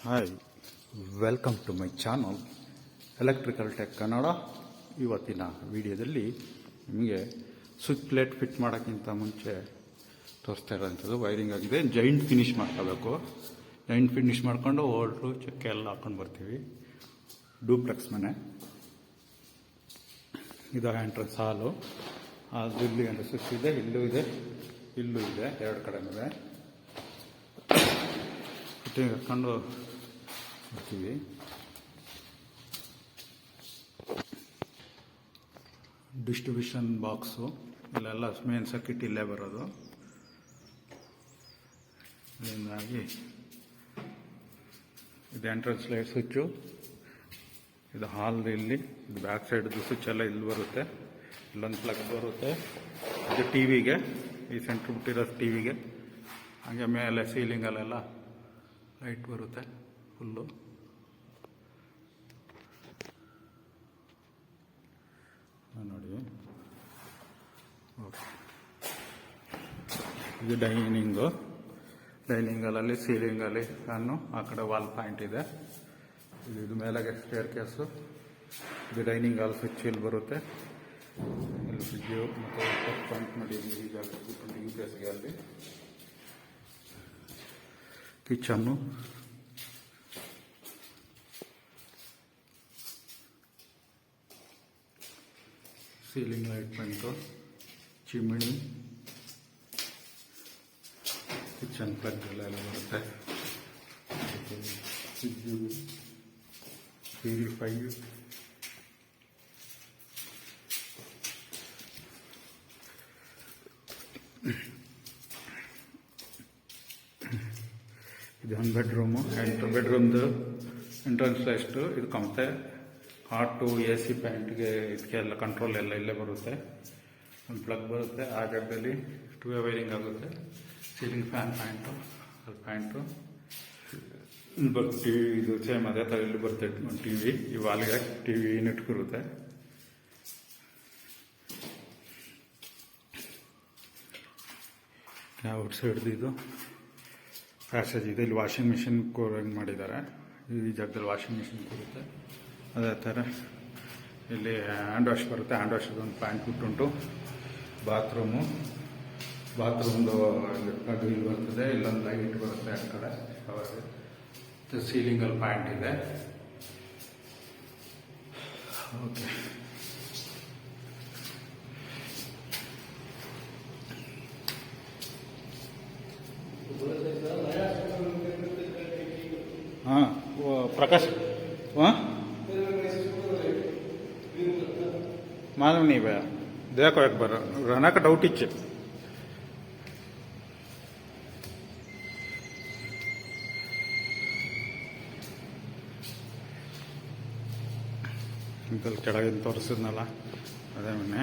Hi, welcome to my channel electrical tech Kannada. ಇವತ್ತಿನ ವಿಡಿಯೋದಲ್ಲಿ ನಿಮಗೆ ಸ್ವಿಚ್ ಪ್ಲೇಟ್ ಫಿಟ್ ಮಾಡೋಕ್ಕಿಂತ ಮುಂಚೆ ತೋರಿಸ್ತಾ ಇರೋಂಥದ್ದು ವೈರಿಂಗ್ ಆಗಿದೆ. ಜೈಂಟ್ ಫಿನಿಷ್ ಮಾಡ್ಕೋಬೇಕು. ಜೈಂಟ್ ಫಿನಿಷ್ ಮಾಡ್ಕೊಂಡು ಓಲ್ಟ್ರು ಚಕ್ಕೆ ಎಲ್ಲ ಹಾಕೊಂಡು ಬರ್ತೀವಿ. ಡೂಪ್ಲೆಕ್ಸ್ ಮನೆ ಇದು ಎಂಟ್ರೆನ್ಸ್ ಹಾಲು. ಅದು ಇಲ್ಲಿ ಒಂದು ಸ್ವಿಚ್ ಇದೆ, ಇಲ್ಲೂ ಇದೆ, ಇಲ್ಲೂ ಇದೆ, ಎರಡು ಕಡೆನೂ ಫಿಟ್ಟಿಂಗ್ ಹಾಕೊಂಡು ಬರ್ತೀವಿ. ಡಿಸ್ಟ್ರಿಬ್ಯೂಷನ್ ಬಾಕ್ಸು ಇಲ್ಲೆಲ್ಲ ಮೇನ್ ಸರ್ಕಿಟ್ ಇಲ್ಲೇ ಬರೋದು. ಇದರಿಂದಾಗಿ ಇದು ಎಂಟ್ರೆನ್ಸ್ ಲೈಟ್ ಸ್ವಿಚ್ಚು, ಇದು ಹಾಲ್, ಇಲ್ಲಿ ಇದು ಬ್ಯಾಕ್ ಸೈಡ್ದು ಸ್ವಿಚ್ ಎಲ್ಲ ಇಲ್ಲಿ ಬರುತ್ತೆ. ಇಲ್ಲೊಂದು ಪ್ಲಗ್ ಬರುತ್ತೆ. ಇದು ಟಿ ವಿಗೆ, ಈ ಸೆಂಟ್ರ್ ಬಿಟ್ಟಿರೋ ಟಿ ವಿಗೆ. ಹಾಗೆ ಮೇಲೆ ಸೀಲಿಂಗಲ್ಲೆಲ್ಲ ಲೈಟ್ ಬರುತ್ತೆ ಫುಲ್ಲು. ನೋಡಿ, ಓಕೆ. ಇದು ಡೈನಿಂಗಲ್ಲಿ ಸೀಲಿಂಗಲ್ಲಿ ಫ್ಯಾನು, ಆ ಕಡೆ ವಾಲ್ ಪಾಯಿಂಟ್ ಇದೆ. ಇದು ಮೇಲೆಗೆ ಸ್ಟೇರ್ ಕೇಸು. ಇದು ಡೈನಿಂಗ್ ಹಾಲ್ ಸ್ವಿಚ್ ಇಲ್ಲಿ ಬರುತ್ತೆ. ಇಲ್ಲಿ ಫ್ರಿಜ್ಜು ಮತ್ತು ಪಾಯಿಂಟ್ ಮಾಡಿ ಈ ಜಾಗ ಯು ಪಿ ಎಸ್ಗೆ ಅಲ್ಲಿ kitchen. Ceiling light point, chimney, kitchen plug ಎಲ್ಲ ಬರುತ್ತೆ. ಫ್ರಿಜ್ಜು, ಪ್ಯೂರಿಫೈ, ಇದೊಂದು ಬೆಡ್ರೂಮು. ಬೆಡ್ರೂಮ್ದು ಎಂಟ್ರೆನ್ಸ್ ಲೈಸ್ಟು. ಇದು ಕಮ್ತೆ ಹಾಟು, ಎ ಸಿ ಪ್ಯಾಂಟ್ಗೆ, ಇದಕ್ಕೆಲ್ಲ ಕಂಟ್ರೋಲ್ ಎಲ್ಲ ಇಲ್ಲೇ ಬರುತ್ತೆ. ಒಂದು ಪ್ಲಗ್ ಬರುತ್ತೆ. ಆ ಜಾಗದಲ್ಲಿ ಟೂ ವೇ ವೈರಿಂಗ್ ಆಗುತ್ತೆ. ಸೀಲಿಂಗ್ ಫ್ಯಾನ್ ಪಾಯಿಂಟು, ಅಲ್ಲಿ ಪಾಯಿಂಟು ಇಲ್ಲಿ ಬರುತ್ತೆ. ಟಿ ವಿ ಇದು ಸೇಮ್ ಅದೇ ಥರ ಇಲ್ಲಿ ಬರುತ್ತೆ. ಒಂದು ಟಿ ವಿ, ಈ ವಾಲ್ಗೆ ಟಿ ವಿ ನೆಟ್ಕಿರುತ್ತೆ. ಔಟ್ ಸೈಡ್ದು ಇದು ಪ್ಯಾಸೇಜ್ ಇದೆ. ಇಲ್ಲಿ ವಾಷಿಂಗ್ ಮಿಷಿನ್ ಕೂರಂಗ್ ಮಾಡಿದ್ದಾರೆ. ಈ ಜಾಗದಲ್ಲಿ ವಾಷಿಂಗ್ ಮಿಷಿನ್ ಕೂರುತ್ತೆ. ಅದೇ ಥರ ಇಲ್ಲಿ ಹ್ಯಾಂಡ್ ವಾಶ್ ಬರುತ್ತೆ. ಹ್ಯಾಂಡ್ ವಾಶ್ ಒಂದು ಪ್ಯಾಂಟ್ ಬಿಟ್ಟುಂಟು. ಬಾತ್ರೂಮ್ದು ಪ್ಲಗ್ ಇಲ್ಲಿ ಬರ್ತದೆ. ಇಲ್ಲೊಂದು ಲೈಟ್ ಬರುತ್ತೆ ಎರಡು ಕಡೆ ಕವರ್ಗೆ. ಸೀಲಿಂಗಲ್ಲಿ ಪ್ಯಾಂಟ್ ಇದೆ. ಓಕೆ, ಹಾಂ ಪ್ರಕಾಶ್, ಹಾಂ मालूम नहीं भैया, देखो एक बार रहना का डाउट इच्छे. ಇಂಕಲ್ಲಿ ಕೆಳಗಿಂದ ತೋರಿಸಿದ್ನಲ್ಲ ಅದೇ ಮನೆ.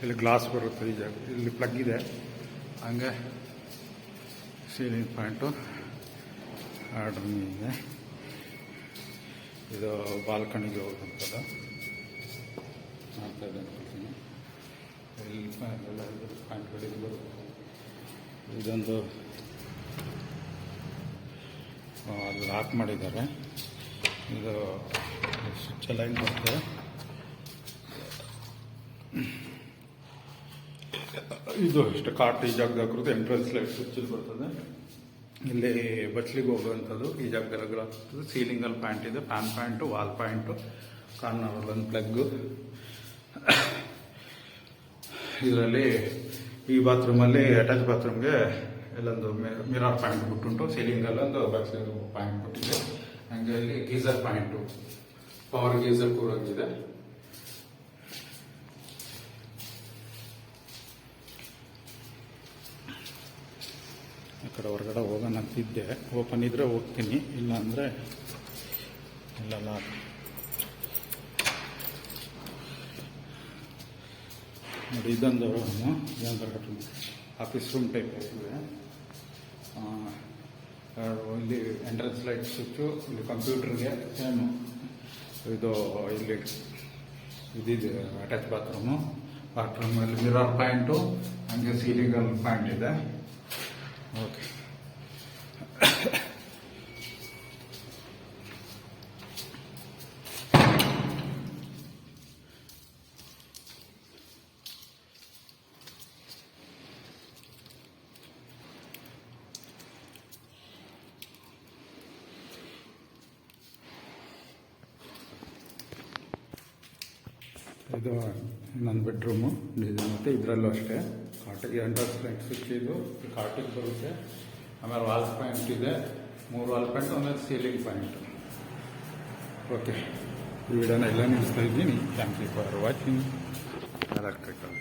ಇಲ್ಲಿ ಗ್ಲಾಸ್ ಬರುತ್ತೆ. ಈ ಜಾಗ ಇಲ್ಲಿ ಪ್ಲಗ್ ಇದೆ. ಹಂಗೆ ಸೀಲಿಂಗ್ ಪಾಯಿಂಟು, ಆರ್ಡ್ರ್ ಇದೆ. ಇದು ಬಾಲ್ಕನಿಗೆ ಹೋಗುವಂಥದ್ದು ಮಾಡ್ತಾ ಇದೆ ಅನ್ಕೊಳ್ತೀನಿ. ಇಲ್ಲಿ ಎಲ್ಲ ಪ್ಯಾಂಟ್ಗಳಿದ್ದು ಬರುತ್ತೆ. ಇದೊಂದು ಲಾಕ್ ಮಾಡಿದ್ದಾರೆ. ಇದು ಸ್ವಿಚ್ ಎಲ್ಲ ಹಿಂಗೆ ಬರುತ್ತೆ. ಇದು ಅಷ್ಟೇ ಕಾಟ್ ಈ ಜಾಗದಾಗ ಹಾಕಿರೋದು. ಎಂಟ್ರೆನ್ಸ್ ಲೈಟ್ ಸ್ವಿಚ್ ಇಲ್ಲಿ ಬರ್ತದೆ. ಇಲ್ಲಿ ಬಚ್ಲಿಗೆ ಹೋಗುವಂಥದ್ದು ಈ ಜಾಗದಲ್ಲಿ ಆಗ್ತದೆ. ಸೀಲಿಂಗಲ್ಲಿ ಪ್ಯಾಂಟ್ ಇದೆ. Fan pant, wall point, corner ಒಂದು ಪ್ಲಗ್ಗು. ಇದರಲ್ಲಿ ಈ ಬಾತ್ರೂಮಲ್ಲಿ ಅಟ್ಯಾಚ್ ಬಾತ್ರೂಮ್ಗೆ ಎಲ್ಲೊಂದು ಮಿರರ್ ಪಾಯಿಂಟ್ ಬಿಟ್ಟುಂಟು. ಸೀಲಿಂಗಲ್ಲೊಂದು ಪಾಯಿಂಟ್ ಬಿಟ್ಟಿದೆ. ಹಂಗೆ ಇಲ್ಲಿ ಗೀಸರ್ ಪಾಯಿಂಟು, ಪವರ್ ಗೀಸರ್ ಕೂರೋಗಿದೆ. ಆ ಕಡೆ ಹೊರಗಡೆ ಹೋಗೋಣ ಅಂತಿದ್ದೆ. ಓಪನ್ ಇದ್ರೆ ಹೋಗ್ತೀನಿ, ಇಲ್ಲ ಅಂದರೆ ಇಲ್ಲಲ್ಲ. ನೋಡಿ, ಇದೊಂದು ರೂಮು, ಆಫೀಸ್ ರೂಮ್ ಟೈಪ್ ಇದೆ. ಇಲ್ಲಿ ಎಂಟ್ರೆನ್ಸ್ ಲೈಟ್ ಸ್ವಿಚ್ಚು, ಇಲ್ಲಿ ಕಂಪ್ಯೂಟರ್ಗೆ ಸೇಮು. ಇದು ಇಲ್ಲಿ ಇದಿದೆ ಅಟ್ಯಾಚ್ ಬಾತ್ರೂಮಲ್ಲಿ ಮಿರರ್ ಪಾಯಿಂಟು, ಹಂಗೆ ಸೀಲಿಂಗಲ್ಲಿ ಪಾಯಿಂಟ್ ಇದೆ. ಓಕೆ, ಇದು ಇನ್ನೊಂದು ಬೆಡ್ರೂಮು ಡಿಸೈನ್ ಮತ್ತು ಇದರಲ್ಲೂ ಅಷ್ಟೇ ಕಾಟಿಗೆ ಎಂಟ್ರೆನ್ಸ್ ಲೈಟ್ ಸ್ವಿಚ್ ಇದು ಕಾಟಿಗೆ ಬರುತ್ತೆ. ಆಮೇಲೆ ವಾಲ್ ಪಾಯಿಂಟ್ ಇದೆ, 3 ವಾಲ್ ಪಾಯಿಂಟ್, ಆಮೇಲೆ ಸೀಲಿಂಗ್ ಪಾಯಿಂಟ್. ಓಕೆ, ಈ ವಿಡಿಯೋನ ಎಲ್ಲ ನಿಲ್ಲಿಸ್ತಾ ಇದ್ದೀನಿ. Thank you for watching electrical.